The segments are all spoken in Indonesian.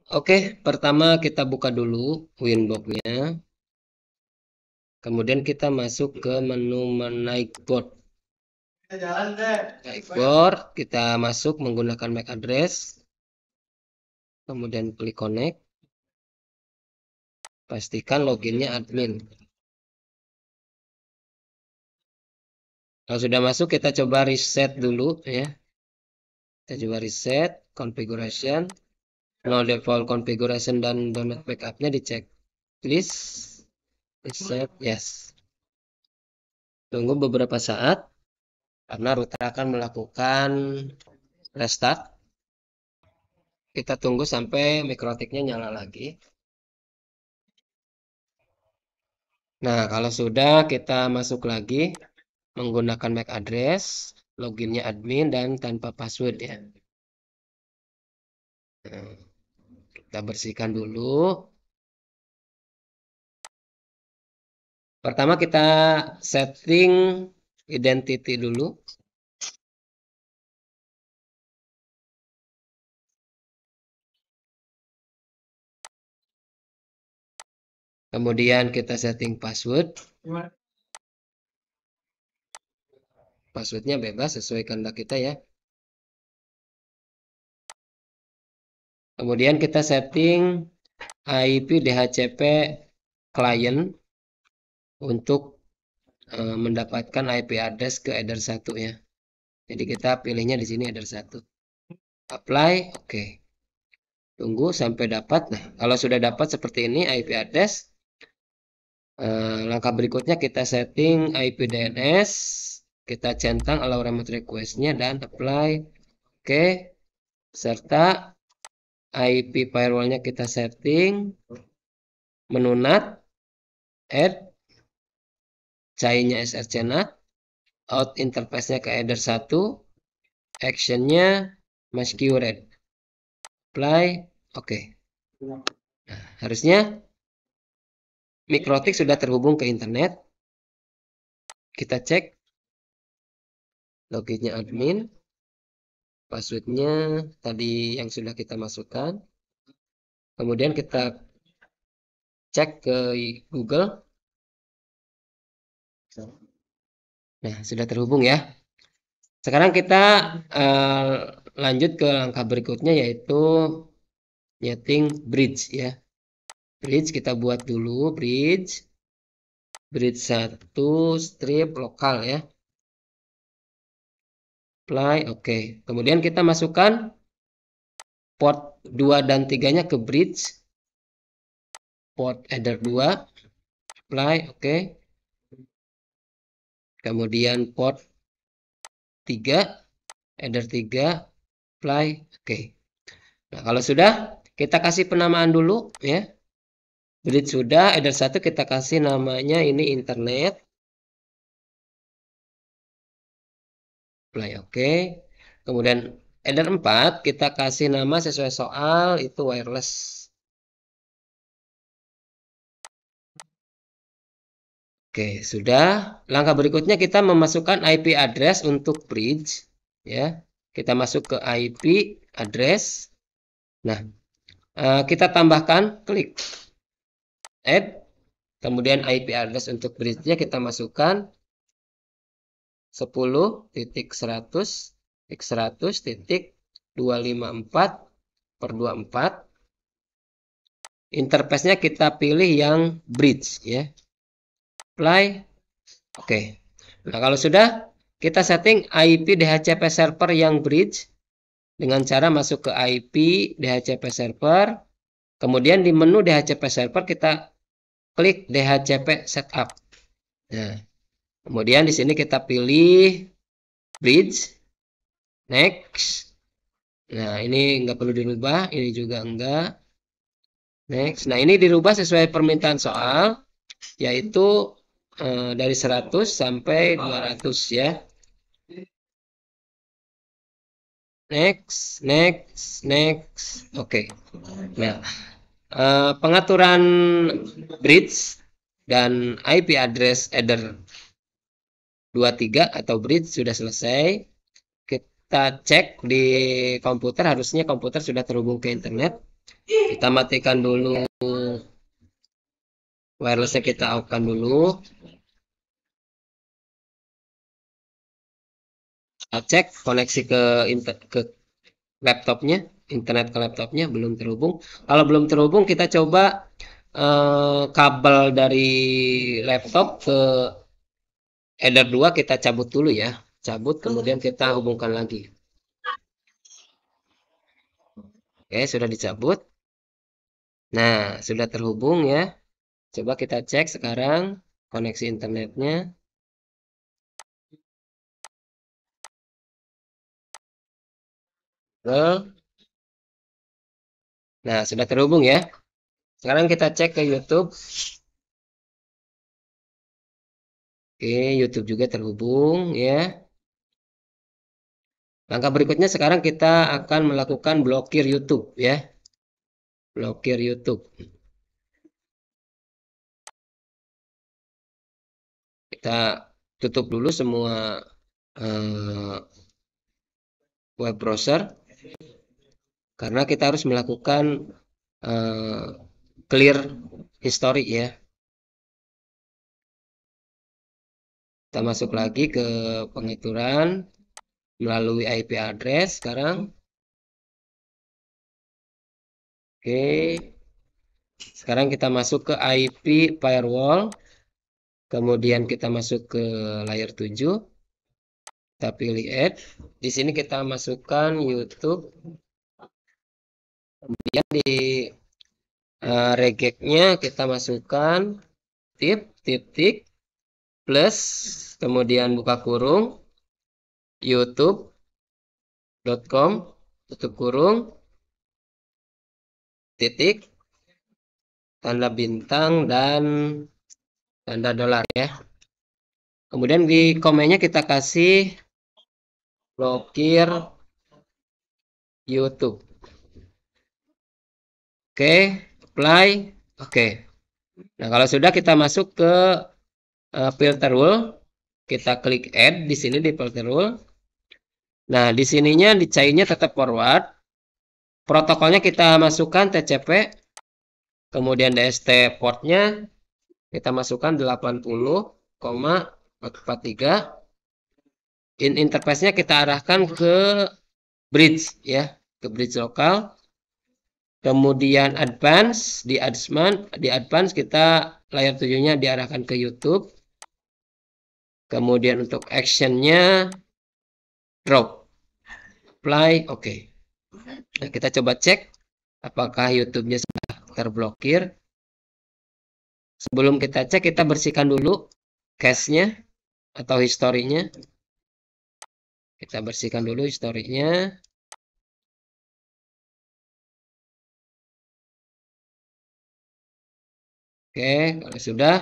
Oke, pertama kita buka dulu Winbox-nya. Kemudian kita masuk ke menu menaik board. Naik board, kita masuk menggunakan MAC address. Kemudian klik connect. Pastikan loginnya admin. Kalau sudah masuk, kita coba reset dulu ya. Kita coba reset configuration. No default configuration dan download backupnya dicek. Please reset yes. Tunggu beberapa saat karena router akan melakukan restart. Kita tunggu sampai mikrotiknya nyala lagi. Nah, kalau sudah kita masuk lagi menggunakan MAC address, loginnya admin dan tanpa password ya. Nah, kita bersihkan dulu. Pertama kita setting identity dulu. Kemudian kita setting password. Passwordnya bebas sesuai kehendak kita ya. Kemudian kita setting IP DHCP client untuk mendapatkan IP address ke header 1 ya. Jadi kita pilihnya di sini header 1. Apply, oke. Tunggu sampai dapat. Nah, kalau sudah dapat seperti ini IP address, langkah berikutnya kita setting IP DNS, kita centang allow remote request-nya dan apply, oke. Serta IP firewall-nya kita setting, menu NAT, add, CAI-nya SRC NAT, out interface-nya ke header 1, action-nya masquerade, apply, oke. Nah, harusnya mikrotik sudah terhubung ke internet. Kita cek loginnya admin, passwordnya tadi yang sudah kita masukkan. Kemudian kita cek ke Google. Nah, sudah terhubung ya. Sekarang kita lanjut ke langkah berikutnya yaitu nyeting bridge ya. Bridge kita buat dulu bridge 1 strip lokal ya. Apply, oke. Kemudian kita masukkan port 2 dan 3-nya ke bridge. Port header 2. Apply, oke. Kemudian port 3, header 3, apply, oke. Nah, kalau sudah, kita kasih penamaan dulu ya. Bridge sudah, header 1 kita kasih namanya ini internet. Apply, oke. Kemudian header 4 kita kasih nama sesuai soal itu wireless. Oke, sudah. Langkah berikutnya kita memasukkan IP address untuk bridge ya. Kita masuk ke IP address. Nah, kita tambahkan klik add. Kemudian IP address untuk bridge-nya kita masukkan 10.100.254/24. Interface-nya kita pilih yang bridge ya. Apply. Oke. Nah, kalau sudah kita setting IP DHCP server yang bridge dengan cara masuk ke IP DHCP server. Kemudian di menu DHCP server kita klik DHCP setup. Nah, kemudian di sini kita pilih bridge, next. Nah, ini nggak perlu dirubah, ini juga enggak. Next. Nah, ini dirubah sesuai permintaan soal, yaitu dari 100 sampai 200 ya. Next, next, next. Oke. Nah, pengaturan bridge dan IP address header 23 atau bridge sudah selesai. Kita cek di komputer, harusnya komputer sudah terhubung ke internet. Kita matikan dulu wirelessnya, kita off-kan dulu. Kita cek koneksi ke laptopnya, internet ke laptopnya belum terhubung. Kalau belum terhubung, kita coba kabel dari laptop ke header 2 kita cabut dulu ya. Cabut, kemudian kita hubungkan lagi. Oke, sudah dicabut. Nah, sudah terhubung ya. Coba kita cek sekarang koneksi internetnya. Nah, sudah terhubung ya. Sekarang kita cek ke YouTube. Oke, YouTube juga terhubung ya. Langkah berikutnya sekarang kita akan melakukan blokir YouTube ya. Blokir YouTube. Kita tutup dulu semua web browser karena kita harus melakukan clear history ya. Kita masuk lagi ke pengaturan melalui IP address sekarang. Oke. Sekarang kita masuk ke IP firewall. Kemudian kita masuk ke layer 7. Kita pilih add. Di sini kita masukkan YouTube. Kemudian di regexnya kita masukkan titik plus, kemudian buka kurung youtube.com tutup kurung titik tanda bintang dan tanda dolar ya. Kemudian di komennya kita kasih blokir YouTube. Oke, apply. Oke. Nah, kalau sudah kita masuk ke filter rule, kita klik add di sini di filter rule. Nah, di sininya di chainnya tetap forward. Protokolnya kita masukkan TCP. Kemudian DST portnya kita masukkan 80,443. Interface-nya kita arahkan ke bridge ya, ke bridge lokal. Kemudian advance di advance kita layar 7-nya diarahkan ke YouTube. Kemudian untuk action-nya drop. Apply, oke. Nah, kita coba cek apakah YouTube-nya sudah terblokir. Sebelum kita cek, kita bersihkan dulu cache-nya atau historinya. Kita bersihkan dulu historinya. Oke, kalau sudah,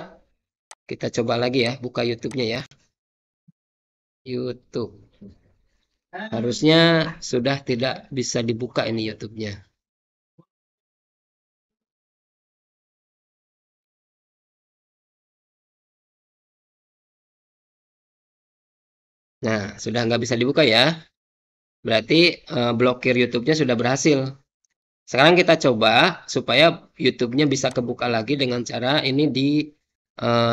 kita coba lagi ya, buka YouTube-nya ya. YouTube. Harusnya sudah tidak bisa dibuka ini YouTube-nya. Nah, sudah nggak bisa dibuka ya. Berarti blokir YouTube-nya sudah berhasil. Sekarang kita coba supaya YouTube-nya bisa kebuka lagi dengan cara ini di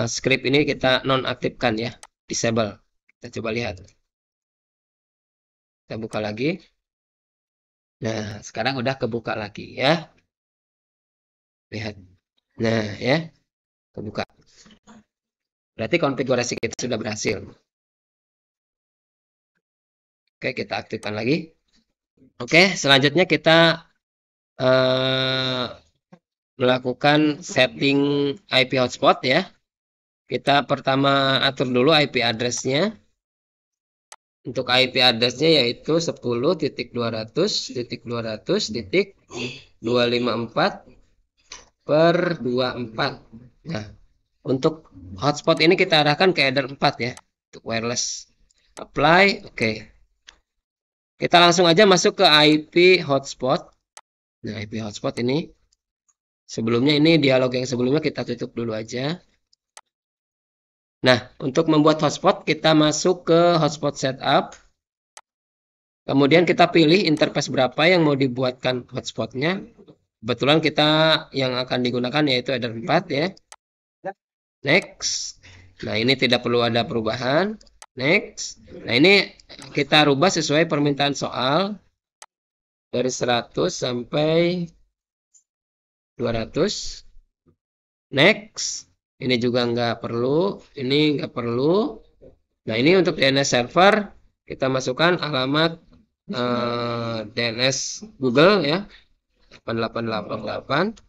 script ini kita nonaktifkan ya, disable. Kita coba lihat. Kita buka lagi. Nah, sekarang udah kebuka lagi ya. Lihat. Nah, ya. Kebuka. Berarti konfigurasi kita sudah berhasil. Oke, kita aktifkan lagi. Oke, selanjutnya kita melakukan setting IP hotspot ya. Kita pertama atur dulu IP address-nya. Untuk IP address-nya yaitu 10.200.254/24. Nah, untuk hotspot ini kita arahkan ke header 4 ya. Untuk wireless. Apply, oke. Kita langsung aja masuk ke IP hotspot. Nah, IP hotspot ini. Sebelumnya ini dialog yang sebelumnya kita tutup dulu aja. Nah, untuk membuat hotspot kita masuk ke hotspot setup. Kemudian kita pilih interface berapa yang mau dibuatkan hotspotnya. Kebetulan kita yang akan digunakan yaitu header 4 ya. Next. Nah, ini tidak perlu ada perubahan. Next. Nah, ini kita rubah sesuai permintaan soal. Dari 100 sampai 200. Next. Ini juga nggak perlu. Ini nggak perlu. Nah, ini untuk DNS server. Kita masukkan alamat DNS Google ya. 8888.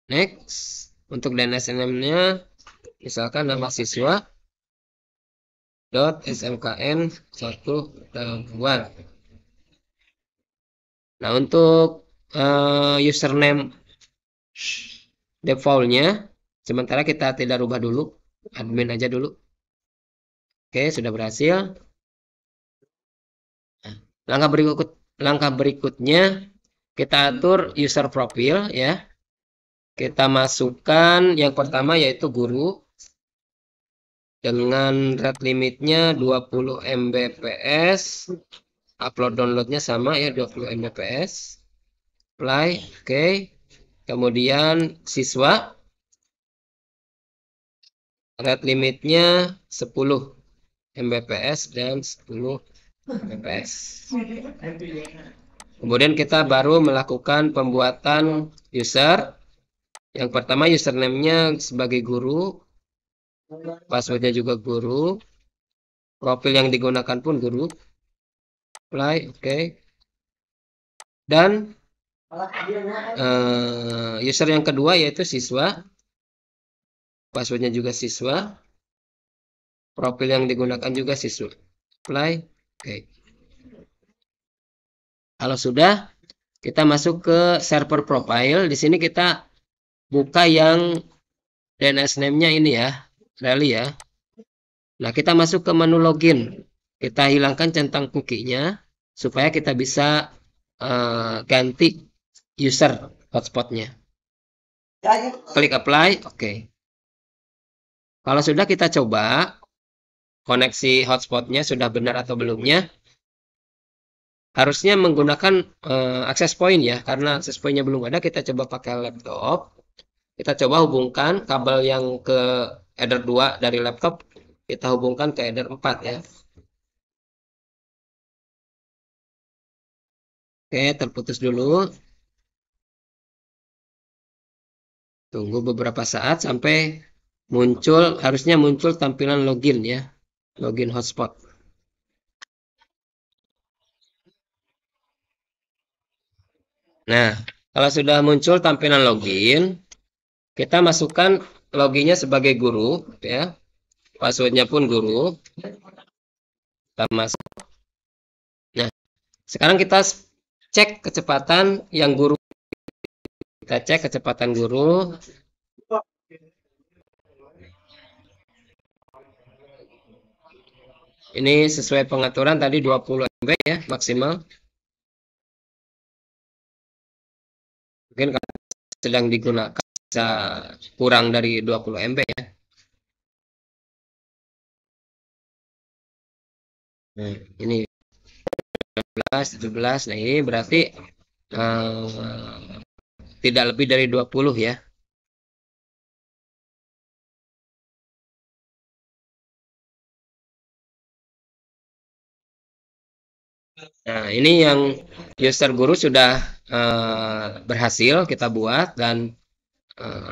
Next. Untuk DNS name-nya misalkan nama siswa .smkn 1 Nah, untuk username default-nya sementara kita tidak rubah dulu, admin aja dulu. Oke, sudah berhasil. Nah, langkah berikutnya kita atur user profile ya. Kita masukkan yang pertama yaitu guru dengan rate limitnya 20 Mbps. Upload downloadnya sama ya 20 Mbps. Apply, oke. Kemudian siswa rate limitnya 10 Mbps dan 10 Mbps. Kemudian kita baru melakukan pembuatan user. Yang pertama username-nya sebagai guru, passwordnya juga guru, profil yang digunakan pun guru. Apply, oke. Dan user yang kedua yaitu siswa, passwordnya juga siswa, profil yang digunakan juga siswa. Apply, oke. Kalau sudah, kita masuk ke server profile. Di sini kita buka yang DNS name-nya ini ya, rally ya. Nah, kita masuk ke menu login. Kita hilangkan centang cookie-nya supaya kita bisa ganti user hotspotnya. Klik apply, oke. Kalau sudah kita coba koneksi hotspotnya sudah benar atau belumnya. Harusnya menggunakan access point ya, karena access point-nya belum ada. Kita coba pakai laptop. Kita coba hubungkan kabel yang ke header 2 dari laptop. Kita hubungkan ke header 4 ya. Oke, terputus dulu. Tunggu beberapa saat sampai muncul, harusnya muncul tampilan login ya. Login hotspot. Nah, kalau sudah muncul tampilan login, kita masukkan loginnya sebagai guru ya. Passwordnya pun guru. Kita masuk. Nah, sekarang kita cek kecepatan yang guru. Kita cek kecepatan guru. Ini sesuai pengaturan tadi 20 MB ya maksimal. Mungkin kalau sedang digunakan bisa kurang dari 20 MB ya. Nah, ini 17. Nah, ini berarti tidak lebih dari 20 ya. Nah, ini yang user guru sudah berhasil kita buat dan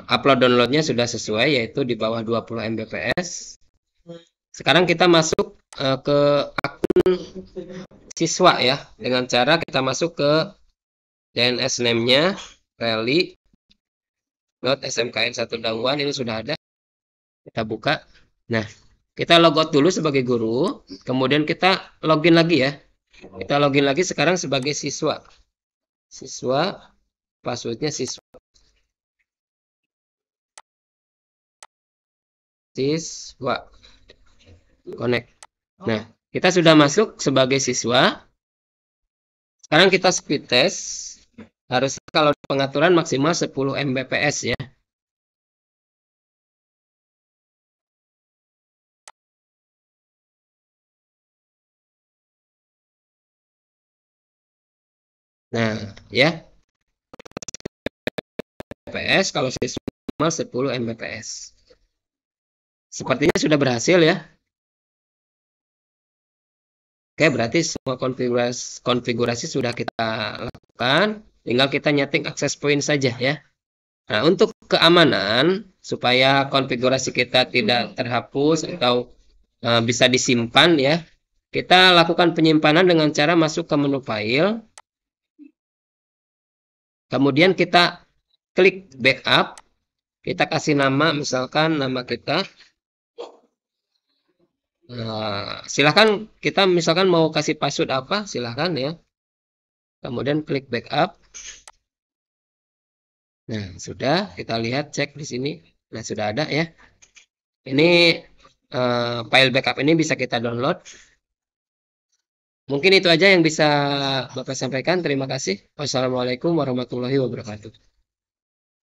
upload downloadnya sudah sesuai yaitu di bawah 20 Mbps. Sekarang kita masuk ke akun siswa ya dengan cara kita masuk ke DNS name-nya rally.smkn1 ini sudah ada. Kita buka. Nah, kita logout dulu sebagai guru, kemudian kita login lagi ya. Kita login lagi sekarang sebagai siswa. Siswa, passwordnya siswa. Siswa. Connect. Nah, kita sudah masuk sebagai siswa. Sekarang kita speed test. Harus kalau pengaturan maksimal 10 Mbps ya. Nah, ya. Mbps kalau maksimal 10 Mbps. Sepertinya sudah berhasil ya. Oke, berarti semua konfigurasi sudah kita lakukan. Tinggal kita nyeting access point saja ya. Nah, untuk keamanan supaya konfigurasi kita tidak terhapus atau bisa disimpan ya, kita lakukan penyimpanan dengan cara masuk ke menu file. Kemudian kita klik backup. Kita kasih nama, misalkan nama kita. Silahkan kita misalkan mau kasih password apa, silahkan ya. Kemudian klik backup. Nah, sudah kita lihat cek di sini. Nah, sudah ada ya. Ini file backup ini bisa kita download. Mungkin itu aja yang bisa Bapak sampaikan. Terima kasih. Wassalamualaikum warahmatullahi wabarakatuh.